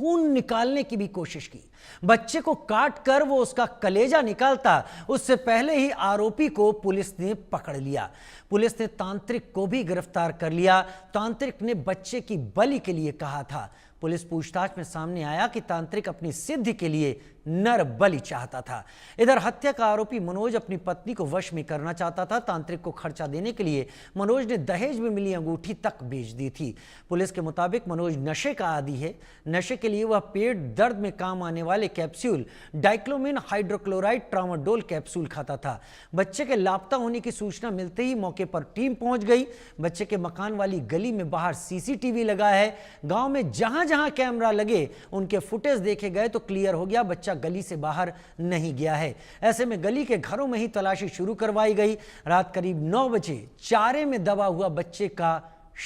खून निकालने की भी कोशिश की। बच्चे को काट कर वो उसका कलेजा निकालता, उससे पहले ही आरोपी को पुलिस ने पकड़ लिया। पुलिस ने तांत्रिक को भी गिरफ्तार कर लिया। तांत्रिक ने बच्चे की बलि के लिए कहा था। पुलिस पूछताछ में सामने आया कि तांत्रिक अपनी सिद्धि के लिए नर बलि चाहता था। इधर हत्या का आरोपी मनोज अपनी पत्नी को वश में करना चाहता था। तांत्रिक को खर्चा देने के लिए मनोज ने दहेज में मिली अंगूठी तक बेच दी थी। पुलिस के मुताबिक मनोज नशे का आदी है। नशे के लिए वह पेट दर्द में काम आने वाले कैप्सूल डाइक्लोमिन हाइड्रोक्लोराइड ट्रामाडोल कैप्सूल खाता था। बच्चे के लापता होने की सूचना मिलते ही मौके पर टीम पहुंच गई। बच्चे के मकान वाली गली में बाहर सीसीटीवी लगा है। गांव में जहां जहां कैमरा लगे उनके फुटेज देखे गए तो क्लियर हो गया बच्चा गली से बाहर नहीं गया है। ऐसे में गली के घरों में ही तलाशी शुरू करवाई गई। रात करीब 9 बजे चारे में दबा हुआ बच्चे का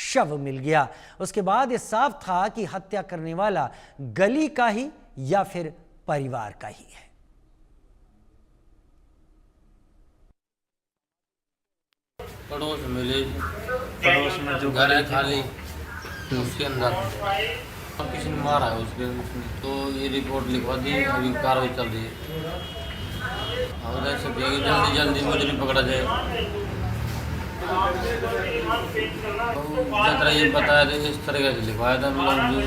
शव मिल गया। उसके बाद यह साफ था कि हत्या करने वाला गली का ही या फिर परिवार का ही है। पड़ोस मिले, पड़ोस में जो घर है खाली उसके अंदर किसी ने मारा है उसके, तो ये रिपोर्ट लिखवा दी, अभी कार्रवाई चल रही है। और ऐसे जल्दी जल्दी मुझे पकड़ा जाए। तो ये बताया था इस तरीके से लिखवाया था, मतलब जो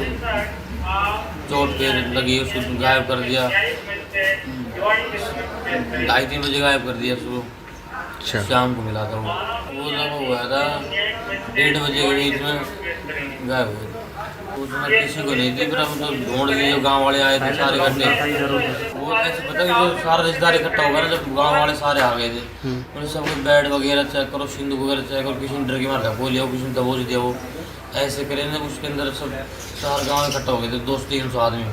चोट पे लगी उसको गायब कर दिया। 2:30-3 बजे गायब कर दिया सुबह। शाम को मिला था वो लगभग हुआ था 1:30 बजे के बीच में गायब हुआ। उसमें किसी को नहीं थी, फिर हम तो ढूंढ लिए। गांव वाले आए थे सारे इकट्ठे। वो ऐसे पता कि जो सारा रिश्तेदार इकट्ठा हो गया ना, जब गांव वाले सारे आ गए थे, उन्हें सबके बेड वगैरह चेक करो, सिंदूक वगैरह चेक करो, किसी ने डर के मार धक्को लिया, किसी ने दबोच दिया। वो ऐसे करे ना, उसके अंदर सब सारे गाँव इकट्ठा हो गए थे, 200-300 आदमी।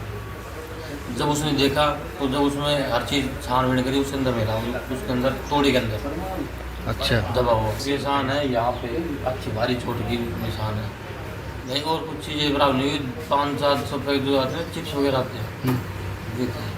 जब उसने देखा तो जब उसमें हर चीज़ छानबीन करी, उसके अंदर मिला, उसके अंदर तोड़ी के अंदर अच्छा दबा हुआ निशान है। यहाँ पे अच्छी भारी चोट की निशान है। नहीं और कुछ चीज़ें बराबर नहीं हुई। 500-700 रुपये जो आते हैं चिप्स वगैरह आते हैं देते हैं।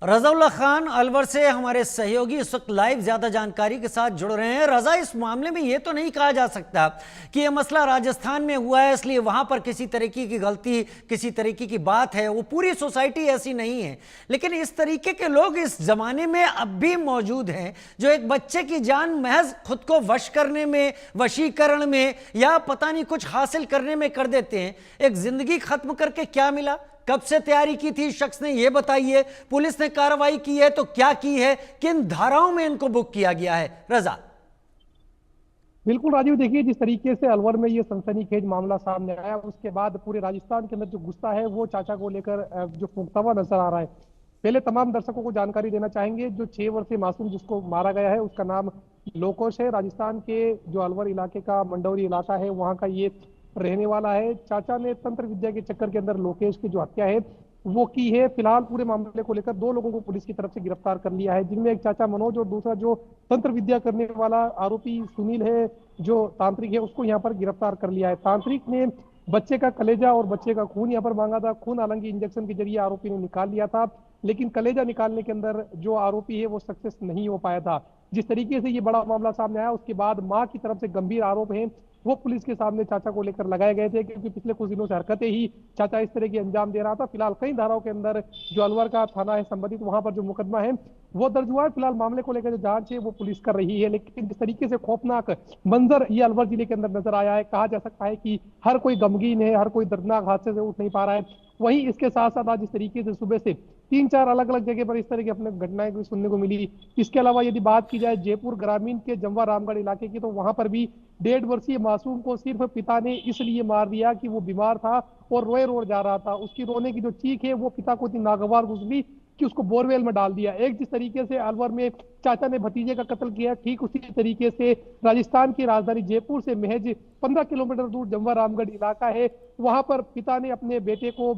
रज़ाउल्लाह खान अलवर से हमारे सहयोगी इस वक्त लाइव ज्यादा जानकारी के साथ जुड़ रहे हैं। रज़ा, इस मामले में यह तो नहीं कहा जा सकता कि यह मसला राजस्थान में हुआ है इसलिए वहां पर किसी तरीके की गलती, किसी तरीके की बात है। वो पूरी सोसाइटी ऐसी नहीं है, लेकिन इस तरीके के लोग इस जमाने में अब भी मौजूद हैं जो एक बच्चे की जान महज खुद को वश करने में, वशीकरण में या पता नहीं कुछ हासिल करने में कर देते हैं। एक जिंदगी खत्म करके क्या मिला? कब से तैयारी की थी शख्स ने, यह बताइए। पुलिस ने कार्रवाई की है तो क्या की है, किन धाराओं में इनको बुक किया गया है? रजा। बिल्कुल राजीव, देखिए जिस तरीके से अलवर में ये सनसनीखेज मामला सामने आया, उसके बाद पूरे राजस्थान के अंदर जो गुस्सा है वो चाचा को लेकर जो फूंकता हुआ नजर आ रहा है। पहले तमाम दर्शकों को जानकारी देना चाहेंगे, जो 6 वर्षीय मासूम जिसको मारा गया है उसका नाम लोकेश है। राजस्थान के जो अलवर इलाके का मंडौरी इलाका है वहाँ का ये रहने वाला है। चाचा ने तंत्र विद्या के चक्कर के अंदर लोकेश की जो हत्या है वो की है। फिलहाल पूरे मामले को लेकर 2 लोगों को पुलिस की तरफ से गिरफ्तार कर लिया है, जिनमें एक चाचा मनोज और दूसरा जो तंत्र विद्या करने वाला आरोपी सुनील है, जो तांत्रिक है, उसको यहाँ पर गिरफ्तार कर लिया है। तांत्रिक ने बच्चे का कलेजा और बच्चे का खून यहाँ पर मांगा था। खून हालांकि इंजेक्शन के जरिए आरोपी ने निकाल लिया था, लेकिन कलेजा निकालने के अंदर जो आरोपी है वो सक्सेस नहीं हो पाया था। जिस तरीके से ये बड़ा मामला सामने आया उसके बाद मां की तरफ से गंभीर आरोप हैं वो पुलिस के सामने चाचा को लेकर लगाए गए थे, क्योंकि पिछले कुछ दिनों से हरकतें ही चाचा इस तरह की अंजाम दे रहा था। फिलहाल कई धाराओं के अंदर जो अलवर का थाना है संबंधित, वहां पर जो मुकदमा है वो दर्ज हुआ है। फिलहाल मामले को लेकर जो जांच है वो पुलिस कर रही है, लेकिन जिस तरीके से खौफनाक मंजर ये अलवर जिले के अंदर नजर आया है, कहा जा सकता है कि हर कोई गमगीन है, हर कोई दर्दनाक हादसे से उठ नहीं पा रहा है। वहीं इसके साथ साथ आज जिस तरीके से सुबह से 3-4 अलग अलग जगह पर इस तरह की अपने घटनाएं भी सुनने को मिली। इसके अलावा यदि बात की जाए जयपुर ग्रामीण के जमवा रामगढ़ इलाके की, तो वहां पर भी 1.5 वर्षीय मासूम को सिर्फ पिता ने इसलिए मार दिया कि वो बीमार था और रोए जा रहा था। उसकी रोने की जो चीख है वो पिता को इतनी नागवार गुजरी कि उसको बोरवेल में डाल दिया। एक जिस तरीके से अलवर में चाचा ने भतीजे का कत्ल किया, ठीक उसी तरीके से राजस्थान की राजधानी जयपुर से महज 15 किलोमीटर दूर जमवा रामगढ़ इलाका है, वहां पर पिता ने अपने बेटे को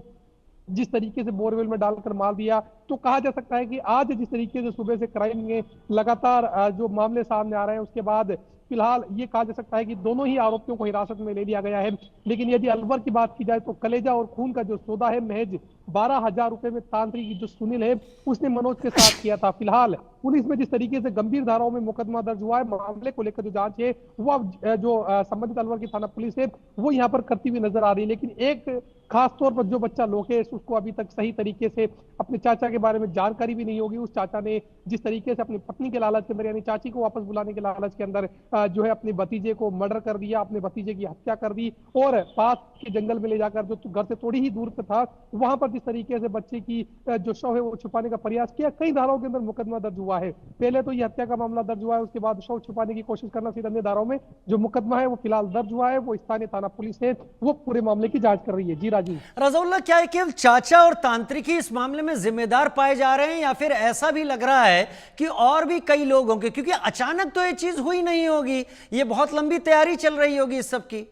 जिस तरीके से बोरवेल में डालकर मार दिया। तो कहा जा सकता है कि आज जिस तरीके से सुबह से क्राइम में लगातार जो मामले सामने आ रहे हैं, उसके बाद फिलहाल ये कहा जा सकता है कि दोनों ही आरोपियों को हिरासत में ले लिया गया है। लेकिन यदि अलवर की बात की जाए तो कलेजा और खून का जो सौदा है महज 12,000 रुपए में तांत्रिक जो सुनील है उसने मनोज के साथ किया था। फिलहाल पुलिस में जिस तरीके से गंभीर धाराओं में मुकदमा दर्ज हुआ है, मामले को लेकर जो जांच है वो अब जो संबंधित अलवर की थाना पुलिस है वो यहाँ पर करती हुई नजर आ रही है। लेकिन एक खास तौर पर जो बच्चा लोकेश, उसको अभी तक सही तरीके से अपने चाचा के बारे में जानकारी भी नहीं होगी। उस चाचा ने जिस तरीके से अपनी पत्नी के लालच के अंदर, यानी चाची को वापस बुलाने के लालच के अंदर जो है अपने भतीजे को मर्डर कर दिया, अपने भतीजे की हत्या कर दी और पास के जंगल में ले जाकर जो घर से थोड़ी ही दूर पे था वहां पर जिस तरीके से बच्चे की जो शव है वो छुपाने का प्रयास किया। कई धाराओं के अंदर मुकदमा दर्ज हुआ है। पहले तो ये हत्या का मामला दर्ज हुआ है, उसके बाद शव छुपाने की कोशिश करना सहित अन्य धाराओं में जो मुकदमा है वो फिलहाल दर्ज हुआ है। वो स्थानीय थाना पुलिस है वो पूरे मामले की जांच कर रही है। जी राजीव। रज़ाउल्लाह, क्या है केवल चाचा और तांत्रिक ही इस मामले में जिम्मेदार पाए जा रहे हैं या फिर ऐसा भी लग रहा है कि और भी कई लोग होंगे? क्योंकि अचानक तो ये चीज हुई नहीं होगी, ये बहुत लंबी तैयारी चल रही होगी इस सब की।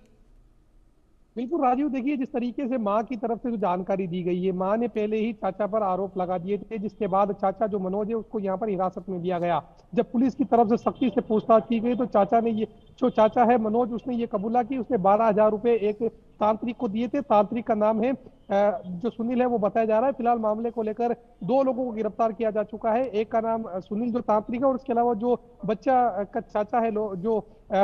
बिल्कुल राजीव, देखिए जिस तरीके से माँ की तरफ से जो जानकारी दी गई है, माँ ने पहले ही चाचा पर आरोप लगा दिए थे, जिसके बाद चाचा जो मनोज है उसको यहाँ पर हिरासत में लिया गया। जब पुलिस की तरफ से सख्ती से पूछताछ की गई तो चाचा ने ये जो चाचा है मनोज, उसने ये कबूला कि उसने 12,000 रुपए एक तांत्रिक को दिए थे। तांत्रिक का नाम है जो सुनील है वो बताया जा रहा है। फिलहाल मामले को लेकर 2 लोगों को गिरफ्तार किया जा चुका है। एक का नाम सुनील जो तांत्रिक है और इसके अलावा जो बच्चा का चाचा है जो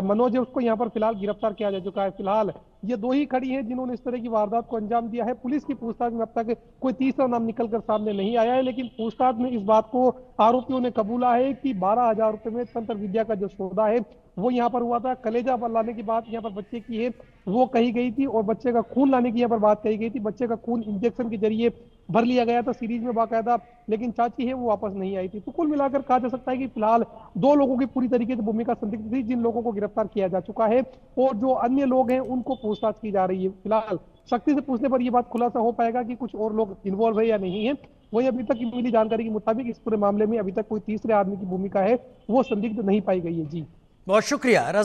मनोज है उसको यहाँ पर फिलहाल गिरफ्तार किया जा चुका है। फिलहाल ये 2 ही खड़ी हैं जिन्होंने इस तरह की वारदात को अंजाम दिया है। पुलिस की पूछताछ में अब तक कोई तीसरा नाम निकलकर सामने नहीं आया है, लेकिन पूछताछ में इस बात को आरोपियों ने कबूला है कि 12,000 रुपए में तंत्र विद्या का जो सौदा है वो यहाँ पर हुआ था। कलेजा लाने की बात यहाँ पर बच्चे की है वो कही गई थी और बच्चे का खून लाने की यहाँ पर बात कही गई थी। बच्चे का खून इंजेक्शन के जरिए भर लिया गया था सीरीज में बाकायदा, लेकिन चाची है वो वापस नहीं आई थी। तो कुल मिलाकर कहा जा सकता है कि फिलहाल 2 लोगों की पूरी तरीके से भूमिका संदिग्ध थी, जिन लोगों को गिरफ्तार किया जा चुका है और जो अन्य लोग हैं उनको पूछताछ की जा रही है। फिलहाल सख्ती से पूछने पर यह बात खुलासा हो पाएगा कि कुछ और लोग इन्वॉल्व है या नहीं है। वही अभी तक की मिली जानकारी के मुताबिक इस पूरे मामले में अभी तक कोई तीसरे आदमी की भूमिका है वो संदिग्ध नहीं पाई गई है। जी बहुत शुक्रिया रज़ा।